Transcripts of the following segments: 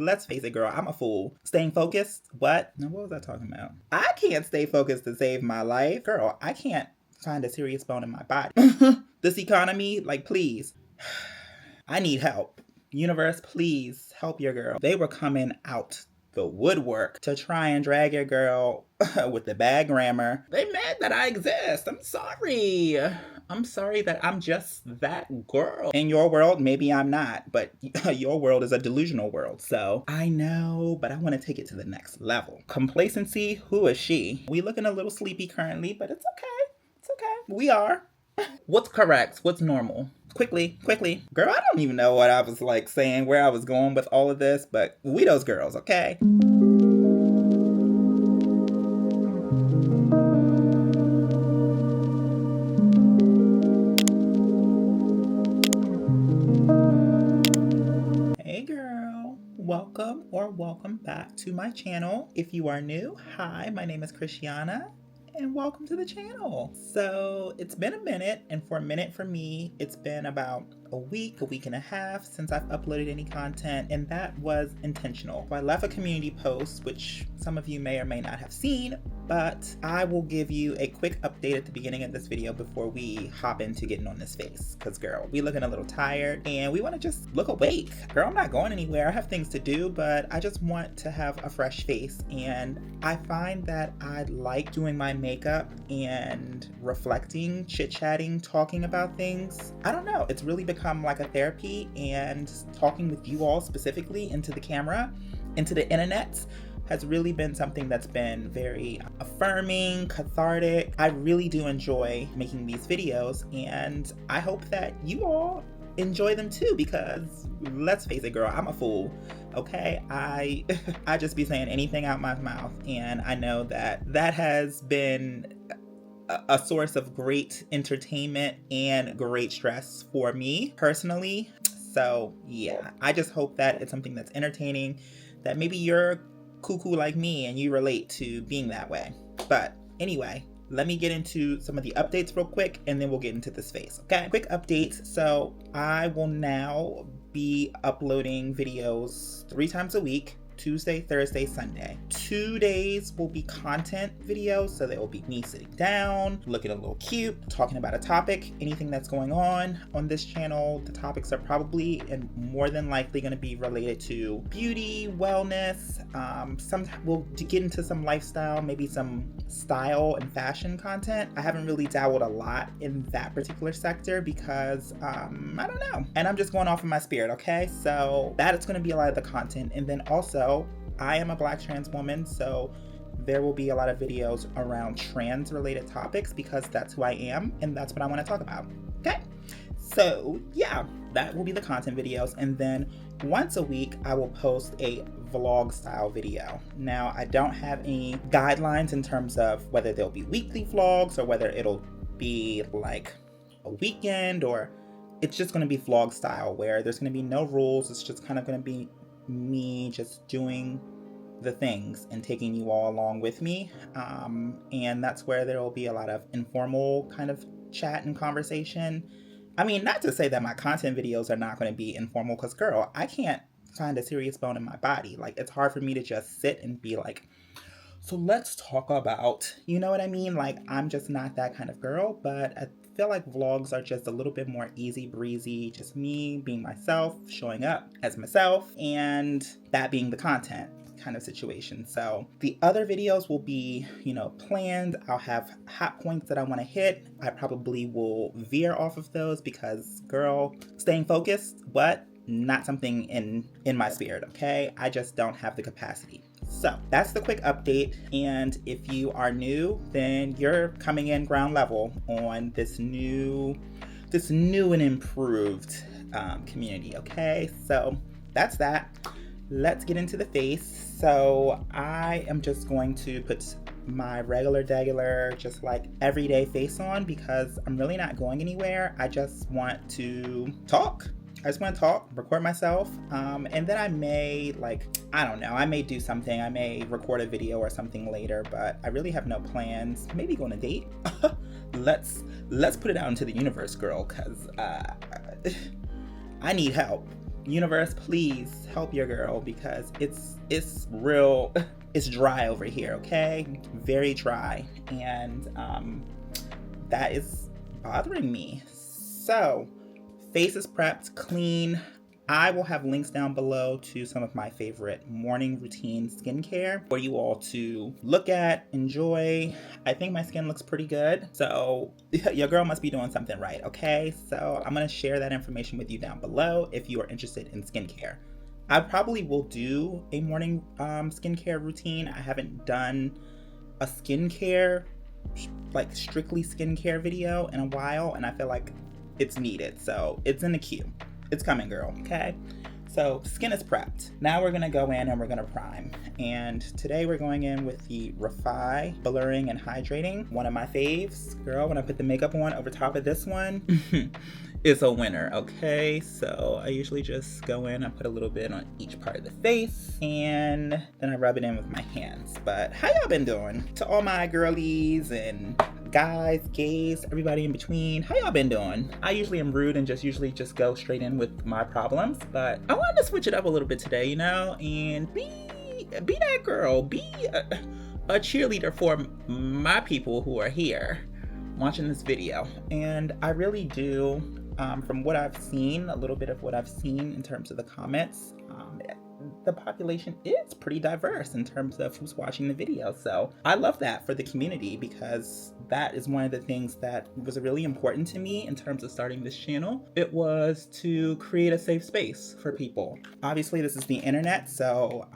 let's face it, girl, I'm a fool. Staying focused? What? Now, what was I talking about? I can't stay focused to save my life. Girl, I can't find a serious bone in my body. This economy, like, please. I need help. Universe, please help your girl. They were coming out the woodwork to try and drag your girl with the bad grammar. They mad that I exist. I'm sorry. I'm sorry that I'm just that girl. In your world, maybe I'm not, but your world is a delusional world. So I know, but I want to take it to the next level. Complacency, who is she? We looking a little sleepy currently, but it's okay. It's okay. We are. What's correct? What's normal? Quickly. Girl, I don't even know what I was like saying, where I was going with all of this, but we those girls, okay? Hey girl, welcome back to my channel. If you are new, hi, my name is Christiana. And welcome to the channel. So it's been a minute, and for a minute for me, it's been about a week and a half since I've uploaded any content, and that was intentional. So I left a community post, which some of you may or may not have seen, but I will give you a quick update at the beginning of this video before we hop into getting on this face. Cause girl, we looking a little tired and we want to just look awake. Girl, I'm not going anywhere. I have things to do, but I just want to have a fresh face. And I find that I like doing my makeup and reflecting, chit-chatting, talking about things. I don't know. It's really become like a therapy, and talking with you all specifically into the camera, into the internet, has really been something that's been very affirming, cathartic. I really do enjoy making these videos, and I hope that you all enjoy them too, because let's face it, girl, I'm a fool. Okay, I just be saying anything out my mouth, and I know that that has been a source of great entertainment and great stress for me personally. So yeah, I just hope that it's something that's entertaining, that maybe you're cuckoo like me and you relate to being that way. But anyway, let me get into some of the updates real quick, and then we'll get into this phase, okay? Quick updates. So I will now be uploading videos 3 times a week, Tuesday, Thursday, Sunday. 2 days will be content videos, so they will be me sitting down, looking a little cute, talking about a topic, anything that's going on this channel. The topics are probably and more than likely going to be related to beauty, wellness. Sometimes we'll get into some lifestyle, maybe some style and fashion content. I haven't really dabbled a lot in that particular sector because I don't know, and I'm just going off of my spirit, okay? So that is going to be a lot of the content. And then also, I am a Black trans woman, so there will be a lot of videos around trans related topics because that's who I am and that's what I want to talk about. Okay, so yeah, that will be the content videos. And then once a week I will post a vlog style video. Now, I don't have any guidelines in terms of whether there'll be weekly vlogs or whether it'll be like a weekend, or it's just going to be vlog style where there's going to be no rules. It's just kind of going to be me just doing the things and taking you all along with me, and that's where there will be a lot of informal kind of chat and conversation. I mean, not to say that my content videos are not going to be informal, because girl, I can't find a serious bone in my body. Like, it's hard for me to just sit and be like, so let's talk about, you know what I mean? Like, I'm just not that kind of girl. But I feel like vlogs are just a little bit more easy breezy, just me being myself, showing up as myself, and that being the content kind of situation. So the other videos will be, you know, planned. I'll have hot points that I want to hit. I probably will veer off of those because girl, staying focused, but not something in my spirit, okay? I just don't have the capacity. So that's the quick update. And if you are new, then you're coming in ground level on this new and improved community, okay? So that's that. Let's get into the face. So I am just going to put my regular, just like everyday face on because I'm really not going anywhere. I just want to talk. Record myself, and then I may, like, I don't know, I may do something. I may record a video or something later, but I really have no plans. Maybe go on a date. Let's put it out into the universe, girl, because I need help. universe, please help your girl because it's real, it's dry over here, okay? Very dry. And that is bothering me. So, face is prepped, clean. I will have links down below to some of my favorite morning routine skincare for you all to look at, enjoy. I think my skin looks pretty good. So your girl must be doing something right, okay? So I'm going to share that information with you down below if you are interested in skincare. I probably will do a morning skincare routine. I haven't done a skincare, like strictly skincare video in a while, and I feel like it's needed. So it's in the queue. It's coming, girl, okay? So skin is prepped. Now we're gonna go in and we're gonna prime. And today we're going in with the Refi Blurring and Hydrating. One of my faves. Girl, when I put the makeup on over top of this one, it's a winner, okay? So I usually just go in, I put a little bit on each part of the face, and then I rub it in with my hands. But how y'all been doing? To all my girlies and guys, gays, everybody in between, how y'all been doing? I usually am rude and usually just go straight in with my problems, but I wanted to switch it up a little bit today, you know, and be that girl, be a cheerleader for my people who are here watching this video. And I really do, from what I've seen, a little bit of what I've seen in terms of the comments, the population is pretty diverse in terms of who's watching the video. So I love that for the community because that is one of the things that was really important to me in terms of starting this channel. It was to create a safe space for people. Obviously, this is the internet, so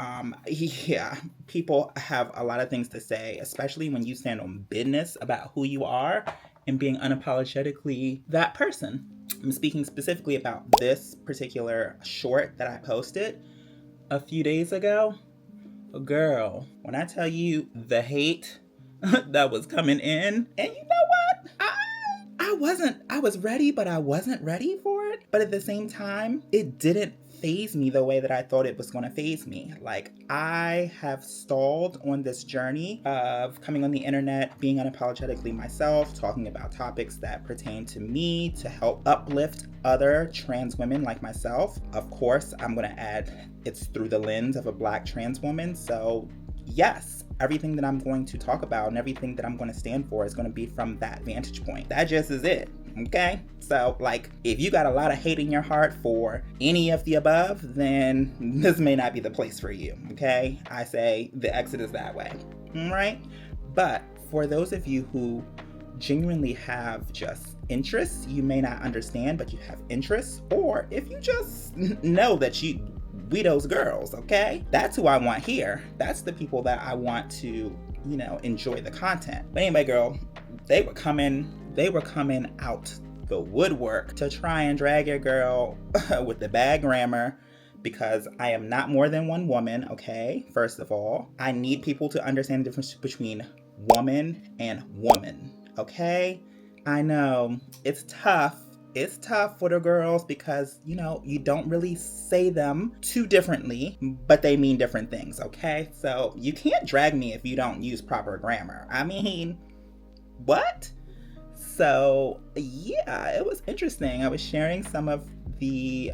yeah, people have a lot of things to say, especially when you stand on business about who you are and being unapologetically that person. I'm speaking specifically about this particular short that I posted a few days ago. Girl, when I tell you the hate that was coming in, and you know what? I was ready, but I wasn't ready for it. But at the same time, it didn't phase me the way that I thought it was going to phase me. Like, I have stalled on this journey of coming on the internet, being unapologetically myself, talking about topics that pertain to me to help uplift other trans women like myself. Of course, I'm going to add it's through the lens of a Black trans woman. So yes, everything that I'm going to talk about and everything that I'm going to stand for is going to be from that vantage point. That just is it. Okay? So, like, if you got a lot of hate in your heart for any of the above, then this may not be the place for you. Okay? I say the exit is that way. All right? But for those of you who genuinely have just interests, you may not understand, but you have interests, or if you just know that we those girls, okay? That's who I want here. That's the people that I want to, you know, enjoy the content. But anyway, girl, they were coming out the woodwork to try and drag your girl with the bad grammar because I am not more than one woman, okay? First of all, I need people to understand the difference between woman and woman, okay? I know it's tough. It's tough for the girls because, you know, you don't really say them too differently, but they mean different things, okay? So you can't drag me if you don't use proper grammar. I mean, what? So yeah, it was interesting. I was sharing some of the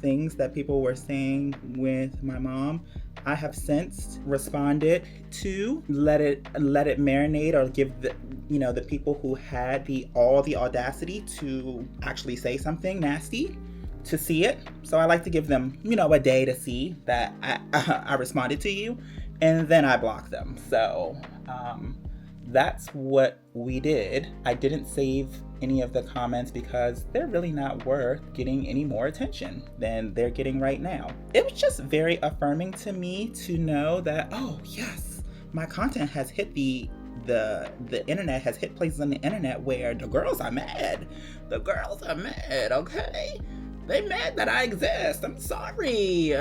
things that people were saying with my mom. I have since responded to let it marinate, or give the, you know, the people who had all the audacity to actually say something nasty to see it. So I like to give them, you know, a day to see that I responded to you, and then I block them. So that's what we did. I didn't save any of the comments because they're really not worth getting any more attention than they're getting right now. It was just very affirming to me to know that, oh yes, my content has hit the internet, has hit places on the internet where the girls are mad. The girls are mad, okay? They mad that I exist. I'm sorry.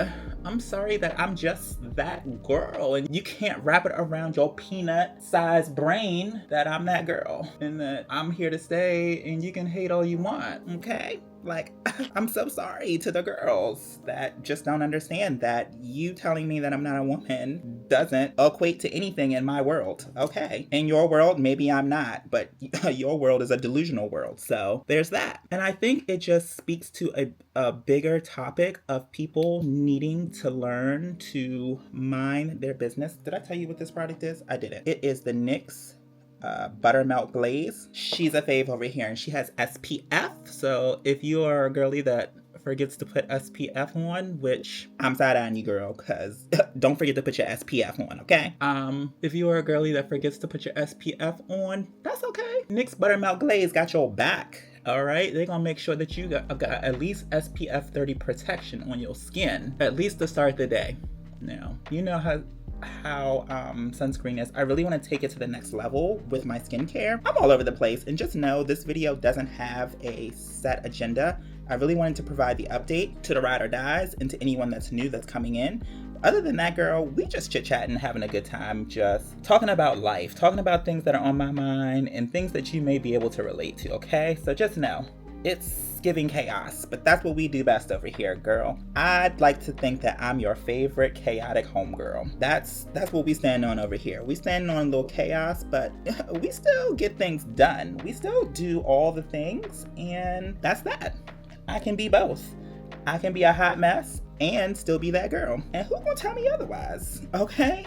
I'm sorry that I'm just that girl, and you can't wrap it around your peanut-sized brain that I'm that girl and that I'm here to stay and you can hate all you want, okay? Like, I'm so sorry to the girls that just don't understand that you telling me that I'm not a woman doesn't equate to anything in my world. Okay. In your world, maybe I'm not, but your world is a delusional world. So there's that. And I think it just speaks to a bigger topic of people needing to learn to mind their business. Did I tell you what this product is? I didn't. It is the NYX buttermilk glaze. She's a fave over here, and she has SPF. So if you are a girly that forgets to put SPF on, which I'm side-eyeing you, girl, because don't forget to put your SPF on, okay? If you are a girly that forgets to put your SPF on, that's okay. NYX buttermilk glaze got your back. All right, they're gonna make sure that you got at least SPF 30 protection on your skin, at least to start the day. Now, you know how sunscreen is. I really want to take it to the next level with my skincare. I'm all over the place, and just know this video doesn't have a set agenda. I really wanted to provide the update to the ride or dies and to anyone that's new that's coming in. Other than that, girl, we just chit-chatting, having a good time, just talking about life, talking about things that are on my mind and things that you may be able to relate to, okay? So just know, it's giving chaos, but that's what we do best over here, girl. I'd like to think that I'm your favorite chaotic homegirl. That's what we stand on over here. We stand on a little chaos, but we still get things done. We still do all the things, and that's that. I can be both. I can be a hot mess and still be that girl. And who gonna tell me otherwise? Okay?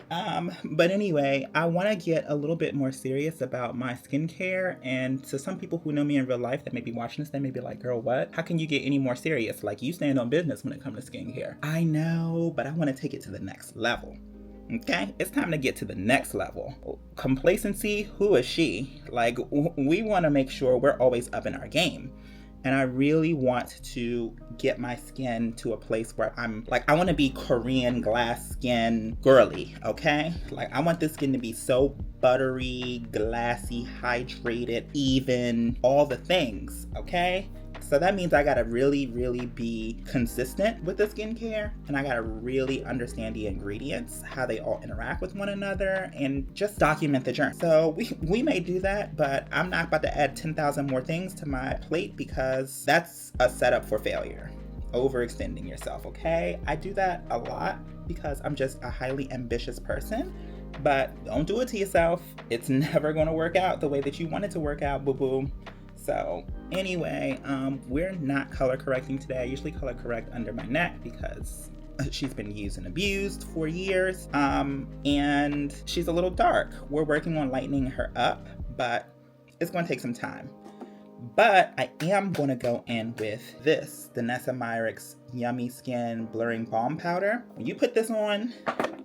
But anyway, I wanna get a little bit more serious about my skincare. And to some people who know me in real life that may be watching this, they may be like, girl, what? How can you get any more serious? Like, you stand on business when it comes to skincare. I know, but I wanna take it to the next level. Okay, it's time to get to the next level. Complacency, who is she? Like, we wanna make sure we're always up in our game. And I really want to get my skin to a place where I'm like, I want to be Korean glass skin girly, okay? Like, I want this skin to be so buttery, glassy, hydrated, even, all the things, okay? So that means I gotta really, really be consistent with the skincare, and I gotta really understand the ingredients, how they all interact with one another, and just document the journey. So we may do that, but I'm not about to add 10,000 more things to my plate because that's a setup for failure. Overextending yourself, okay? I do that a lot because I'm just a highly ambitious person, but don't do it to yourself. It's never gonna work out the way that you want it to work out, boo-boo. So anyway, we're not color correcting today. I usually color correct under my neck because she's been used and abused for years. And she's a little dark. We're working on lightening her up, but it's going to take some time. But I am going to go in with this, the Nessa Myricks Yummy Skin Blurring Balm Powder. When you put this on,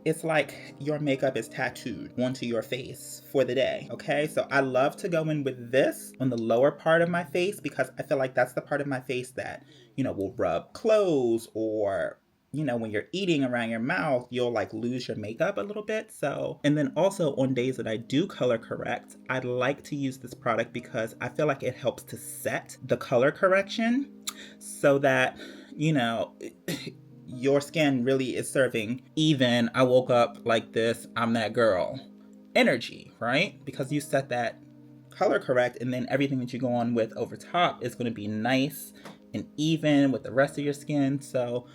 it's like your makeup is tattooed onto your face for the day, okay? So I love to go in with this on the lower part of my face because I feel like that's the part of my face that, you know, will rub clothes, or, you know, when you're eating around your mouth, you'll like lose your makeup a little bit. So, and then also on days that I do color correct, I'd like to use this product because I feel like it helps to set the color correction so that, you know, your skin really is serving even I woke up like this, I'm that girl energy, right? Because you set that color correct, and then everything that you go on with over top is going to be nice and even with the rest of your skin. So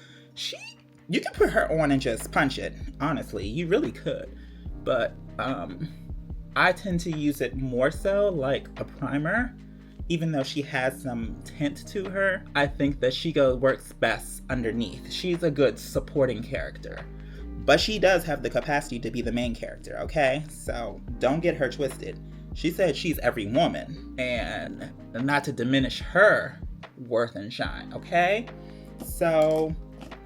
you can put her on and just punch it. Honestly, you really could. But I tend to use it more so like a primer. Even though she has some tint to her, I think that works best underneath. She's a good supporting character, but she does have the capacity to be the main character, okay? So don't get her twisted. She said she's every woman, and not to diminish her worth and shine, okay? So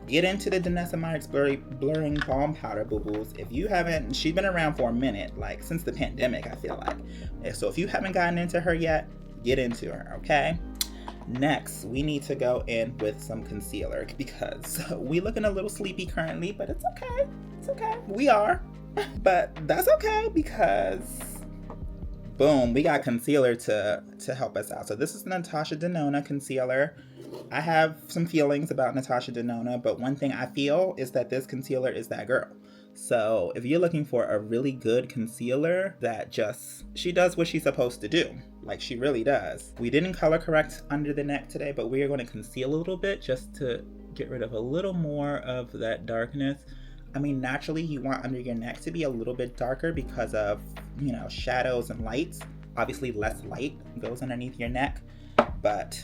get into the Nessa Myricks Blurring Balm Powder, boo-boos. If you haven't, she's been around for a minute, like since the pandemic, I feel like. So if you haven't gotten into her yet, get into her, okay? Next, we need to go in with some concealer because we looking a little sleepy currently, but it's okay. It's okay. We are. But that's okay because boom, we got concealer to help us out. So this is Natasha Denona concealer. I have some feelings about Natasha Denona, but one thing I feel is that this concealer is that girl. So if you're looking for a really good concealer that she does what she's supposed to do, like she really does. We didn't color correct under the neck today, but we are going to conceal a little bit just to get rid of a little more of that darkness. I mean, naturally you want under your neck to be a little bit darker because of, shadows and lights. Obviously less light goes underneath your neck, but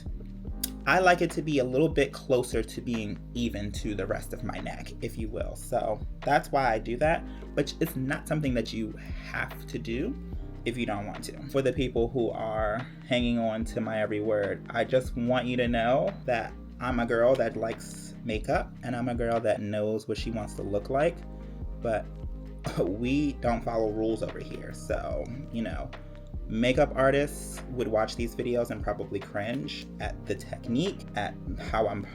I like it to be a little bit closer to being even to the rest of my neck, if you will. So that's why I do that, but it's not something that you have to do if you don't want to. For the people who are hanging on to my every word, I just want you to know that I'm a girl that likes makeup and I'm a girl that knows what she wants to look like, but we don't follow rules over here. So, makeup artists would watch these videos and probably cringe at the technique, at how I'm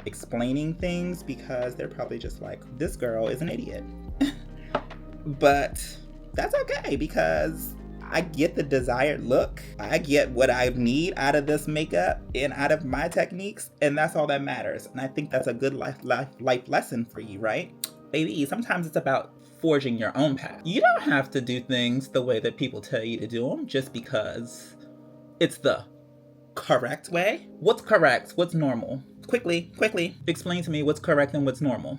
explaining things, because they're probably just like, this girl is an idiot. But that's okay, because I get the desired look. I get what I need out of this makeup and out of my techniques, and that's all that matters. And I think that's a good life lesson for you, right? Baby, sometimes it's about forging your own path. You don't have to do things the way that people tell you to do them just because it's the correct way. What's correct? What's normal? Quickly, explain to me what's correct and what's normal.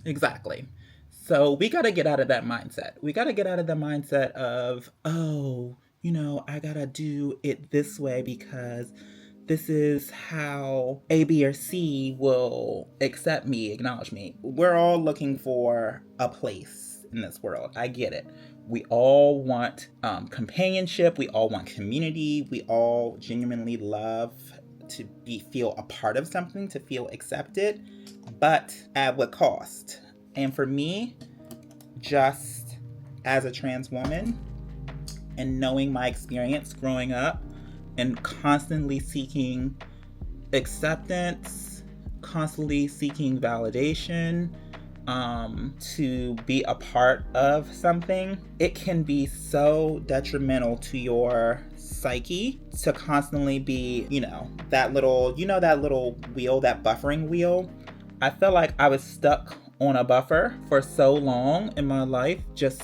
Exactly. So we got to get out of that mindset. We got to get out of the mindset of, I got to do it this way because this is how A, B, or C will accept me, acknowledge me. We're all looking for a place in this world. I get it. We all want companionship. We all want community. We all genuinely love to feel a part of something, to feel accepted, but at what cost? And for me, just as a trans woman and knowing my experience growing up and constantly seeking acceptance, constantly seeking validation, to be a part of something, it can be so detrimental to your psyche to constantly be, that little wheel, that buffering wheel. I felt like I was stuck on a buffer for so long in my life, just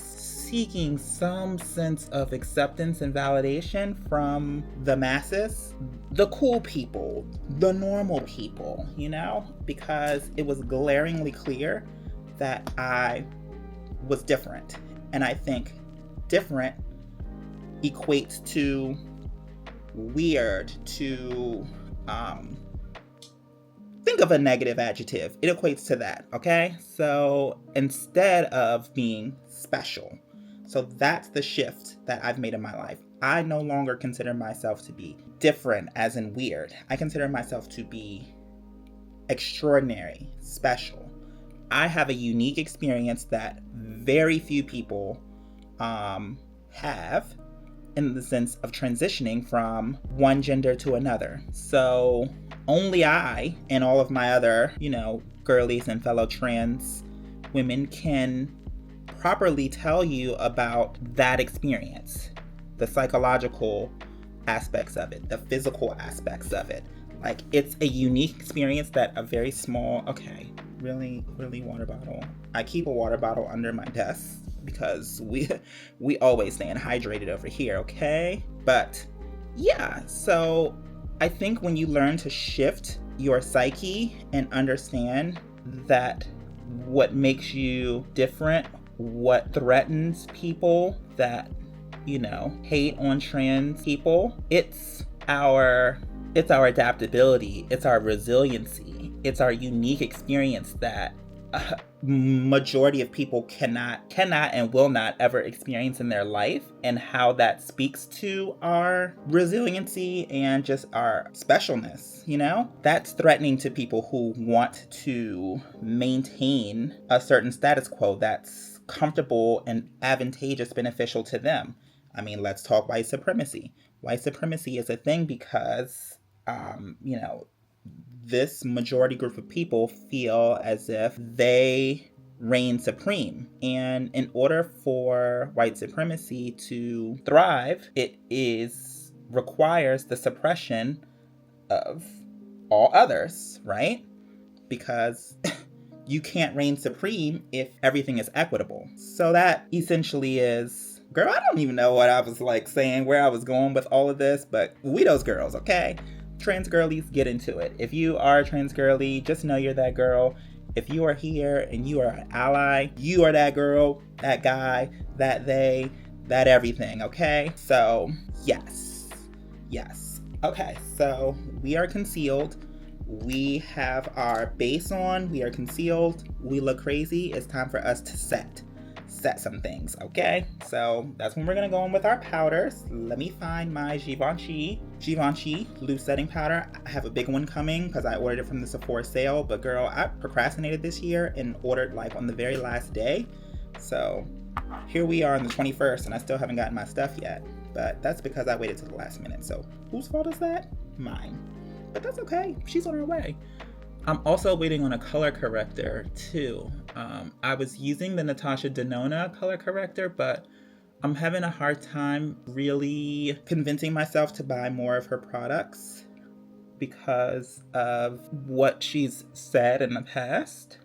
seeking some sense of acceptance and validation from the masses, the cool people, the normal people, because it was glaringly clear that I was different. And I think different equates to weird, to think of a negative adjective. It equates to that, okay? So instead of being special, so that's the shift that I've made in my life. I no longer consider myself to be different as in weird. I consider myself to be extraordinary, special. I have a unique experience that very few people have, in the sense of transitioning from one gender to another. So only I and all of my other, girlies and fellow trans women can properly tell you about that experience, the psychological aspects of it, the physical aspects of it. Like, it's a unique experience that a very small, really water bottle. I keep a water bottle under my desk because we always staying hydrated over here, okay? But yeah, so I think when you learn to shift your psyche and understand that what makes you different, what threatens people that, hate on trans people, it's our adaptability, it's our resiliency, it's our unique experience that majority of people cannot and will not ever experience in their life, and how that speaks to our resiliency and just our specialness, that's threatening to people who want to maintain a certain status quo that's comfortable and advantageous, beneficial to them. I mean, let's talk white supremacy. White supremacy is a thing because, this majority group of people feel as if they reign supreme. And in order for white supremacy to thrive, it requires the suppression of all others, right? Because you can't reign supreme if everything is equitable. So that essentially is, girl, I don't even know what I was saying, where I was going with all of this, but we those girls, okay? Trans girlies, get into it. If you are a trans girly, just know you're that girl, if you are here and you are an ally, you are that girl, that guy, that they, that everything, okay? So, yes. Okay, so we are concealed. We have our base on. We are concealed. We look crazy. It's time for us to set some things, okay? So that's when we're gonna go in with our powders. Let me find my Givenchy loose setting powder. I have a big one coming because I ordered it from the Sephora sale, but girl, I procrastinated this year and ordered like on the very last day. So here we are on the 21st and I still haven't gotten my stuff yet, but that's because I waited till the last minute. So whose fault is that? Mine. But that's okay, she's on her way. I'm also waiting on a color corrector too. I was using the Natasha Denona color corrector, but I'm having a hard time really convincing myself to buy more of her products because of what she's said in the past.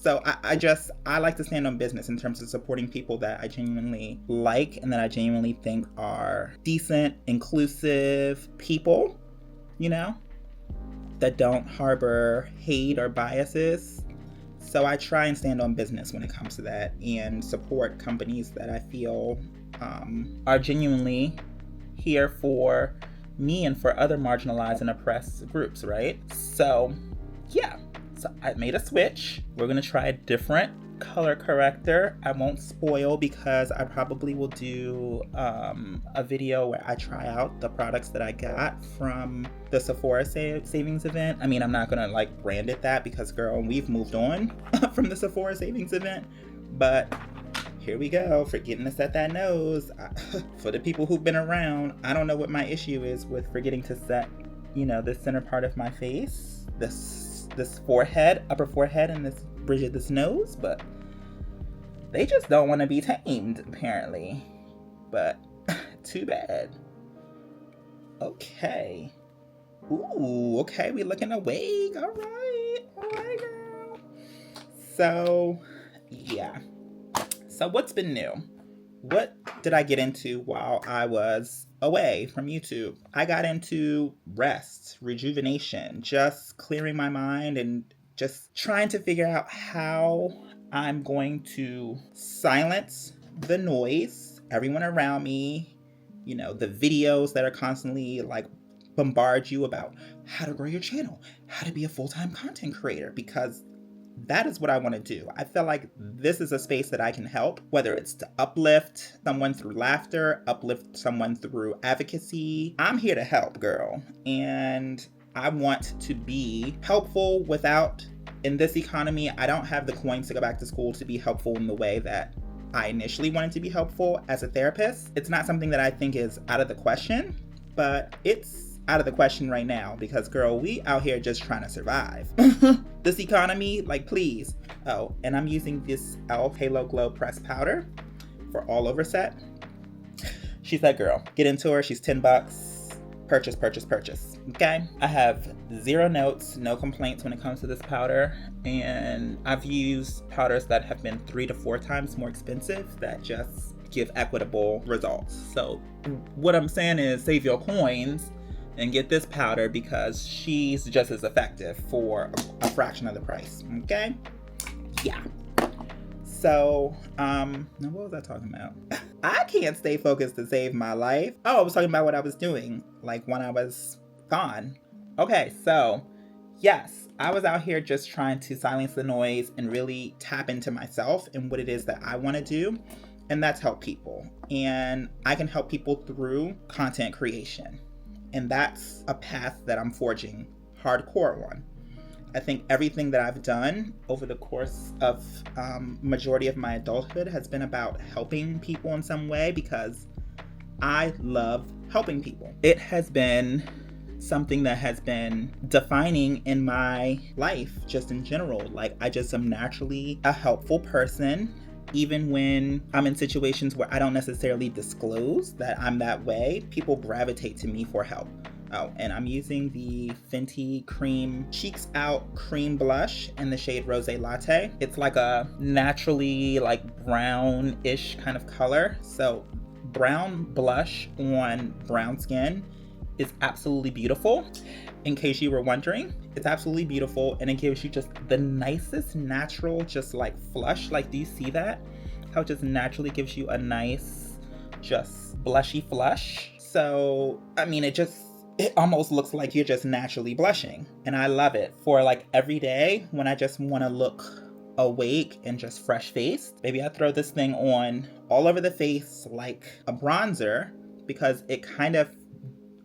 So I like to stand on business in terms of supporting people that I genuinely like and that I genuinely think are decent, inclusive people, you know, that don't harbor hate or biases. So I try and stand on business when it comes to that and support companies that I feel are genuinely here for me and for other marginalized and oppressed groups, right? So yeah, so I made a switch. We're gonna try a different color corrector. I won't spoil because I probably will do a video where I try out the products that I got from the Sephora savings event. I mean, I'm not gonna like brand it that because girl, we've moved on from the Sephora savings event, but here we go for getting to set that nose. For the people who've been around, I don't know what my issue is with forgetting to set, you know, the center part of my face, this forehead, upper forehead, and this bridge of this nose, but they just don't want to be tamed apparently. But too bad. Okay. Ooh, okay, we looking awake. All right, girl. So yeah. So what's been new? What did I get into while I was away from YouTube? I got into rest, rejuvenation, just clearing my mind and just trying to figure out how I'm going to silence the noise, everyone around me, you know, the videos that are constantly like bombard you about how to grow your channel, how to be a full-time content creator, because that is what I want to do. I feel like this is a space that I can help, whether it's to uplift someone through laughter, uplift someone through advocacy. I'm here to help, girl. And I want to be helpful without, in this economy, I don't have the coins to go back to school to be helpful in the way that I initially wanted to be helpful as a therapist. It's not something that I think is out of the question, but it's out of the question right now because girl, we out here just trying to survive. This economy, like please. Oh, and I'm using this e.l.f. Halo Glow Press Powder for all over set. She's that girl. Get into her. She's $10. Purchase. Okay? I have 0 notes, no complaints when it comes to this powder. And I've used powders that have been 3 to 4 times more expensive that just give equitable results. So what I'm saying is save your coins and get this powder because she's just as effective for a fraction of the price. Okay? Yeah. So, now what was I talking about? I can't stay focused to save my life. Oh, I was talking about what I was doing, like when I was gone. Okay, so yes, I was out here just trying to silence the noise and really tap into myself and what it is that I want to do. And that's help people. And I can help people through content creation. And that's a path that I'm forging hardcore on. I think everything that I've done over the course of majority of my adulthood has been about helping people in some way because I love helping people. It has been something that has been defining in my life just in general. Like I just am naturally a helpful person. Even when I'm in situations where I don't necessarily disclose that I'm that way, people gravitate to me for help. Oh, and I'm using the Fenty Cream Cheeks Out Cream Blush in the shade Rose Latte. It's like a naturally like brownish kind of color. So brown blush on brown skin is absolutely beautiful. In case you were wondering, it's absolutely beautiful, and it gives you just the nicest natural, just like flush. Like, do you see that? How it just naturally gives you a nice, just blushy flush. So, I mean, it almost looks like you're just naturally blushing. And I love it for like every day when I just want to look awake and just fresh faced. Maybe I throw this thing on all over the face like a bronzer, because it kind of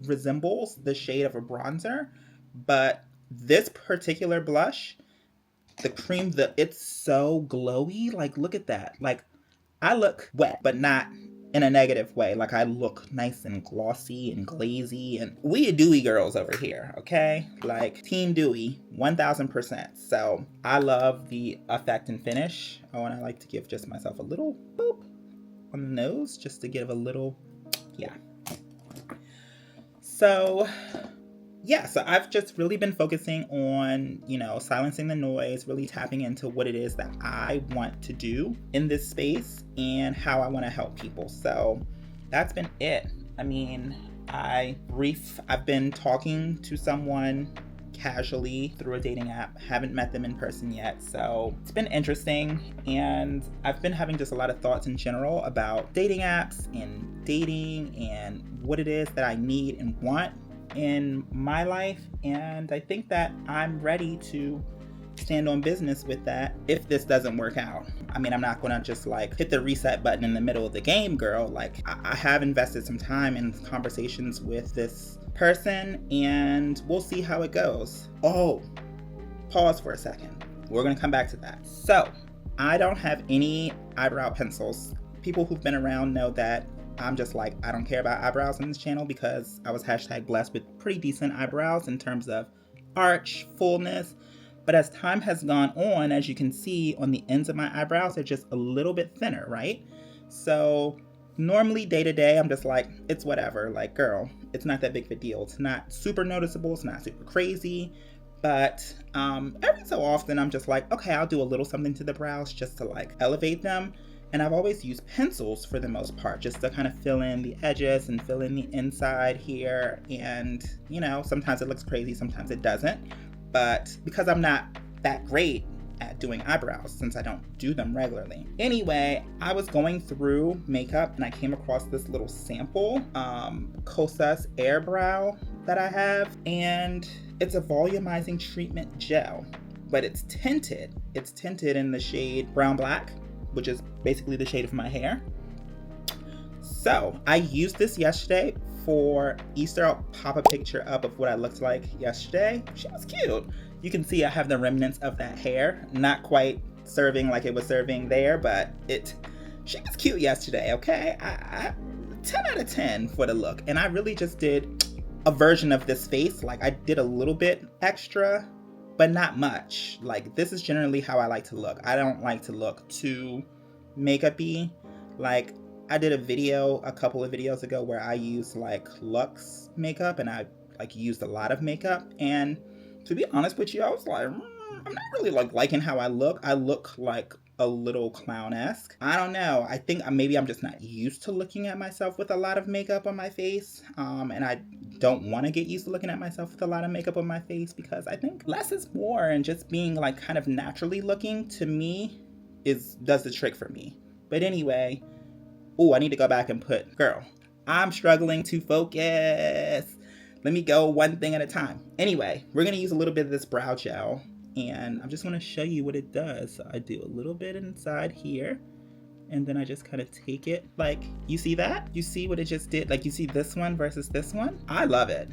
resembles the shade of a bronzer. But this particular blush, the cream, it's so glowy. Like, look at that. Like, I look wet, but not in a negative way. Like, I look nice and glossy and glazy, and we dewy girls over here, okay? Like, team dewy, 1000%. So I love the effect and finish. Oh, and I like to give just myself a little boop on the nose, just to give a little, yeah. So yeah, so I've just really been focusing on, silencing the noise, really tapping into what it is that I want to do in this space and how I want to help people. So that's been it. I mean, I've been talking to someone casually through a dating app. Haven't met them in person yet. So it's been interesting. And I've been having just a lot of thoughts in general about dating apps and dating and what it is that I need and want in my life. And I think that I'm ready to stand on business with that if this doesn't work out. I mean, I'm not gonna just like hit the reset button in the middle of the game, girl. Like, I have invested some time in conversations with this person, and we'll see how it goes. Oh, pause for a second. We're gonna come back to that. So I don't have any eyebrow pencils. People who've been around know that I'm just like, I don't care about eyebrows on this channel, because I was #blessed with pretty decent eyebrows in terms of arch, fullness. But as time has gone on, as you can see on the ends of my eyebrows, they're just a little bit thinner, right? So normally day to day, I'm just like, it's whatever. Like, girl, it's not that big of a deal. It's not super noticeable. It's not super crazy. But every so often, I'm just like, okay, I'll do a little something to the brows just to like elevate them. And I've always used pencils for the most part, just to kind of fill in the edges and fill in the inside here. And, sometimes it looks crazy, sometimes it doesn't. But because I'm not that great at doing eyebrows, since I don't do them regularly. Anyway, I was going through makeup and I came across this little sample, Kosas Air Brow that I have. And it's a volumizing treatment gel, but it's tinted. It's tinted in the shade Brown Black, which is basically the shade of my hair. So I used this yesterday for Easter. I'll pop a picture up of what I looked like yesterday. She was cute. You can see I have the remnants of that hair. Not quite serving like it was serving there, but she was cute yesterday, okay? I 10 out of 10 for the look. And I really just did a version of this face. Like, I did a little bit extra, but not much. Like, this is generally how I like to look. I don't like to look too makeup-y. Like, I did a couple of videos ago where I used like Luxe makeup, and I like used a lot of makeup. And to be honest with you, I was like, I'm not really liking how I look. I look like a little clown-esque. I don't know. I think maybe I'm just not used to looking at myself with a lot of makeup on my face. And I don't want to get used to looking at myself with a lot of makeup on my face, because I think less is more, and just being like kind of naturally looking to me does the trick for me. But anyway, I need to go back and girl, I'm struggling to focus. Let me go one thing at a time. Anyway, we're going to use a little bit of this brow gel, and I'm just going to show you what it does. So I do a little bit inside here, and then I just kind of take it. Like, you see that? You see what it just did? Like, you see this one versus this one? I love it.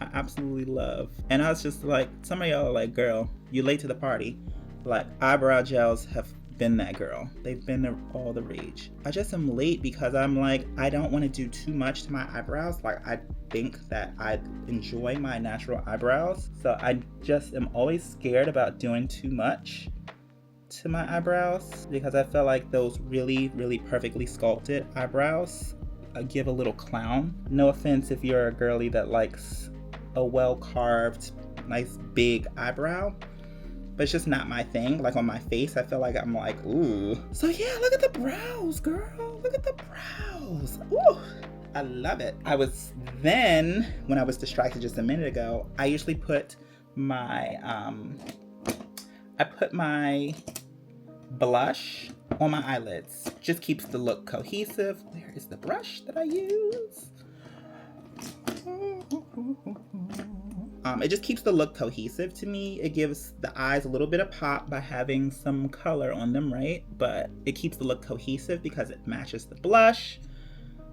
I absolutely love. And I was just like, some of y'all are like, girl, you late to the party. Like, eyebrow gels have been that girl. They've been all the rage. I just am late because I'm like, I don't want to do too much to my eyebrows. Like, I think that I enjoy my natural eyebrows. So I just am always scared about doing too much to my eyebrows, because I feel like those really, really perfectly sculpted eyebrows give a little clown. No offense if you're a girly that likes a well-carved, nice big eyebrow, but it's just not my thing. Like, on my face, I feel like I'm like, ooh. So yeah, look at the brows, girl. Look at the brows. Ooh. I love it. When I was distracted just a minute ago, I usually put my blush on my eyelids. Just keeps the look cohesive. Where is the brush that I use? It just keeps the look cohesive to me. It gives the eyes a little bit of pop by having some color on them, right? But it keeps the look cohesive because it matches the blush.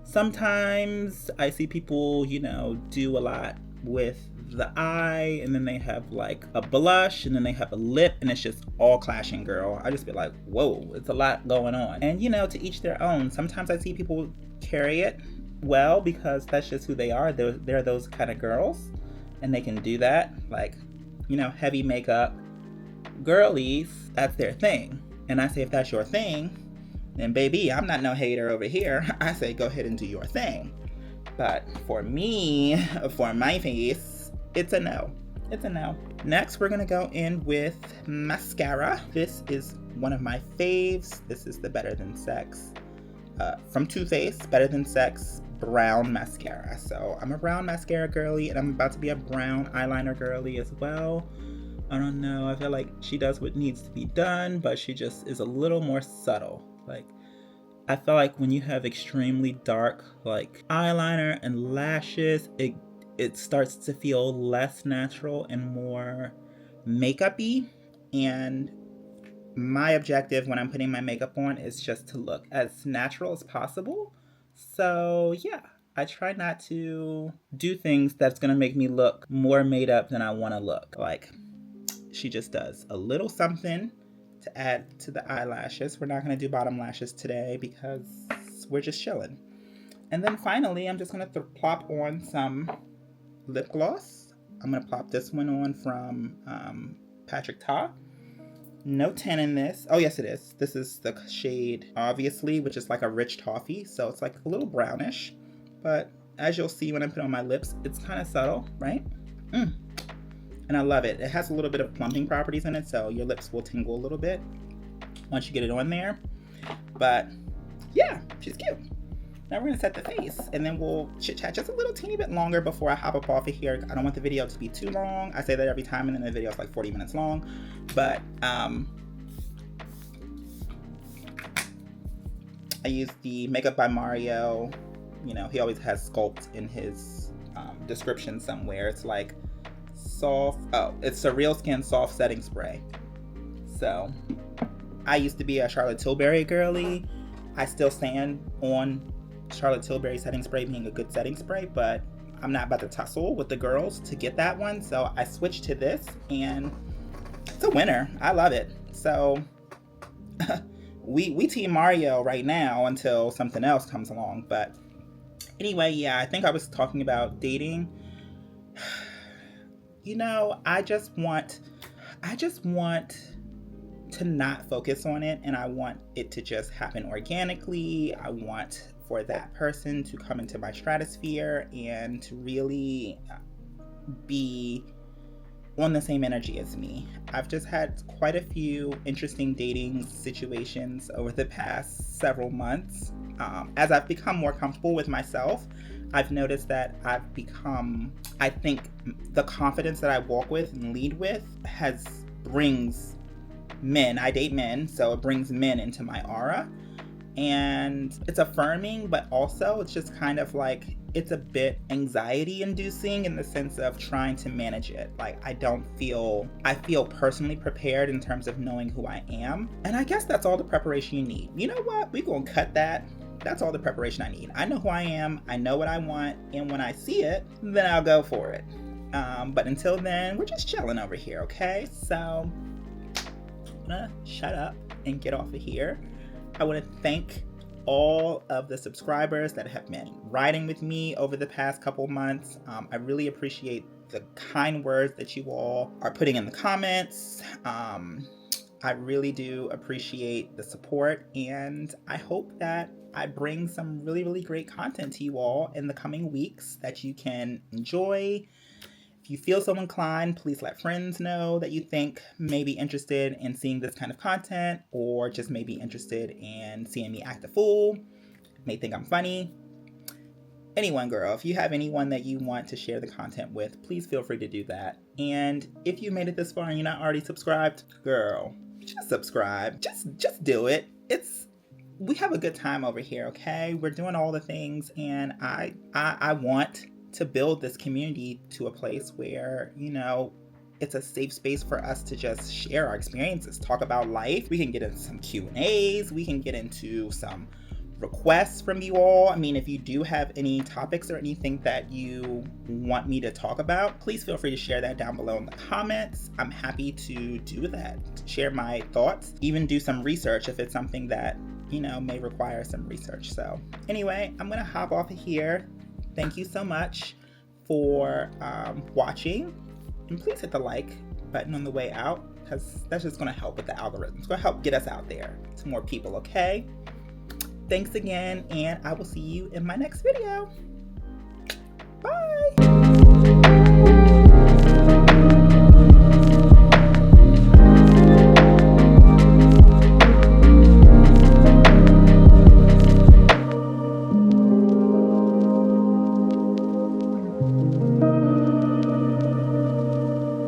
Sometimes I see people, do a lot with the eye, and then they have like a blush, and then they have a lip, and it's just all clashing, girl. I just be like, whoa, it's a lot going on. And to each their own. Sometimes I see people carry it well because that's just who they are. They're those kind of girls, and they can do that. Like, heavy makeup girlies, that's their thing. And I say, if that's your thing, then baby, I'm not no hater over here. I say, go ahead and do your thing. But for me, for my face, it's a no. It's a no. Next, we're gonna go in with mascara. This is one of my faves. This is the Better Than Sex from Too Faced, Better Than Sex brown mascara. So I'm a brown mascara girly, and I'm about to be a brown eyeliner girly as well. I don't know, I feel like she does what needs to be done, but she just is a little more subtle. Like, I feel like when you have extremely dark like eyeliner and lashes, it starts to feel less natural and more makeup-y. And my objective when I'm putting my makeup on is just to look as natural as possible. So yeah, I try not to do things that's gonna make me look more made up than I want to look. Like, she just does a little something to add to the eyelashes. We're not going to do bottom lashes today because we're just chilling. And then finally, I'm just going to plop on some lip gloss. I'm going to plop this one on from Patrick Ta. No tint in this. Oh, yes, it is. This is the shade, obviously, which is like a rich toffee. So it's like a little brownish. But as you'll see when I put it on my lips, it's kind of subtle, right? And I love it. It has a little bit of plumping properties in it, so your lips will tingle a little bit once you get it on there. But yeah, she's cute. Now we're gonna set the face, and then we'll chit chat just a little teeny bit longer before I hop up off of here. I don't want the video to be too long. I say that every time, and then the video is like 40 minutes long. But I use the Makeup by Mario. He always has sculpt in his description somewhere. It's like it's a Real Skin soft setting spray. So I used to be a Charlotte Tilbury girly. I still stand on Charlotte Tilbury setting spray being a good setting spray, but I'm not about to tussle with the girls to get that one. So I switched to this, and it's a winner. I love it. So we team Mario right now until something else comes along. But anyway, yeah, I think I was talking about dating. I just want to not focus on it, and I want it to just happen organically. I want for that person to come into my stratosphere and to really be on the same energy as me. I've just had quite a few interesting dating situations over the past several months. As I've become more comfortable with myself, I've noticed that I think the confidence that I walk with and lead with brings men. I date men, so it brings men into my aura. And it's affirming, but also it's just kind of like, it's a bit anxiety inducing in the sense of trying to manage it. Like, I feel personally prepared in terms of knowing who I am. And I guess that's all the preparation you need. You know what? We're going to cut that. That's all the preparation I need. I know who I am. I know what I want. And when I see it, then I'll go for it. But until then, we're just chilling over here, okay? So I'm gonna shut up and get off of here. I want to thank all of the subscribers that have been riding with me over the past couple months. I really appreciate the kind words that you all are putting in the comments. I really do appreciate the support, and I hope that I bring some really, really great content to you all in the coming weeks that you can enjoy. If you feel so inclined, please let friends know that you think may be interested in seeing this kind of content, or just may be interested in seeing me act a fool, may think I'm funny. anyone, girl, if you have anyone that you want to share the content with, please feel free to do that. And if you made it this far and you're not already subscribed, girl, just subscribe. Just do it. We have a good time over here, okay? We're doing all the things, and I want to build this community to a place where, it's a safe space for us to just share our experiences, talk about life. We can get into some Q&As. We can get into some requests from you all. I mean, if you do have any topics or anything that you want me to talk about, please feel free to share that down below in the comments. I'm happy to do that, share my thoughts, even do some research if it's something that, may require some research. So anyway, I'm gonna hop off of here. Thank you so much for watching, and please hit the like button on the way out, because that's just gonna help with the algorithm. It's gonna help get us out there to more people, okay? Thanks again, and I will see you in my next video.